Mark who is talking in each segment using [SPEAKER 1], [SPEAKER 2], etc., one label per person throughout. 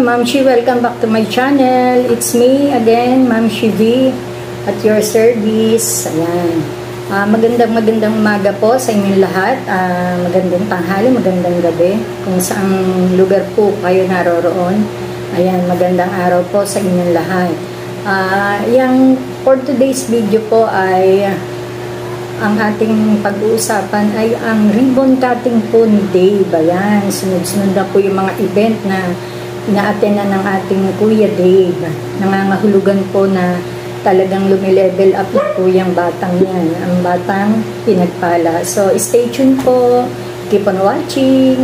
[SPEAKER 1] mga Mamshi, welcome back to my channel. It's me again, Mamshi V, at your service. Ayan. Magandang umaga po sa inyong lahat. Magandang tanghali, magandang gabi. Kung saang lugar po kayo naroroon. Ayan, magandang araw po sa inyong lahat. For today's video po ay ang ating pag-uusapan ay ang ribbon cutting po ni Dave. Ayan, sunod-sunod na po yung mga event na ina-attend ng ating Kuya Dave. Nangangahulugan po na talagang lumilevel up po yung batang yan. Ang batang pinagpala. So, stay tuned po. Keep on watching.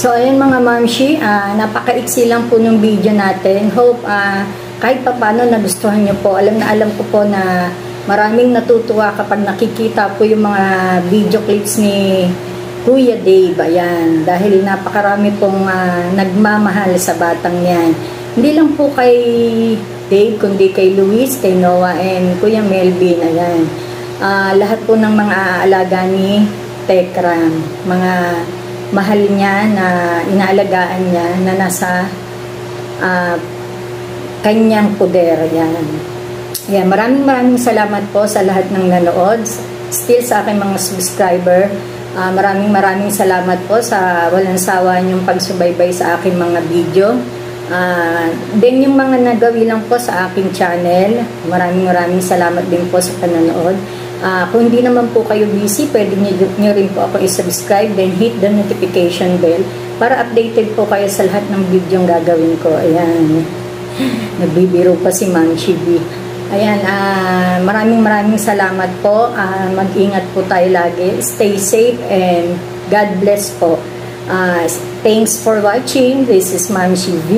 [SPEAKER 1] So, ayun mga Mamshi, napaka-iksi lang po ng video natin. Hope kahit pa paano nagustuhan nyo po. Alam ko po na maraming natutuwa kapag nakikita po yung mga video clips ni Kuya Dave. Ayan, dahil napakarami pong nagmamahal sa batang yan. Hindi lang po kay Dave, kundi kay Luis, kay Noah, and Kuya Melvin. Ayan. Lahat po ng mga alaga ni Tekram, mga mahal niya na inaalagaan niya na nasa kanyang poder. Yan, maraming salamat po sa lahat ng nanood, still sa aking mga subscriber. Maraming salamat po sa walang sawa niyong pagsubaybay sa aking mga video. Then yung mga nagawi lang po sa aking channel, maraming salamat din po sa panonood. Kung hindi naman po kayo busy, pwede nyo rin po ako i-subscribe, then hit the notification bell para updated po kayo sa lahat ng video yung gagawin ko. Ayan, nagbibiro pa si Mamshi V. Ayan, maraming salamat po. Mag-ingat po tayo lagi. Stay safe and God bless po. Thanks for watching. This is Mamshi V.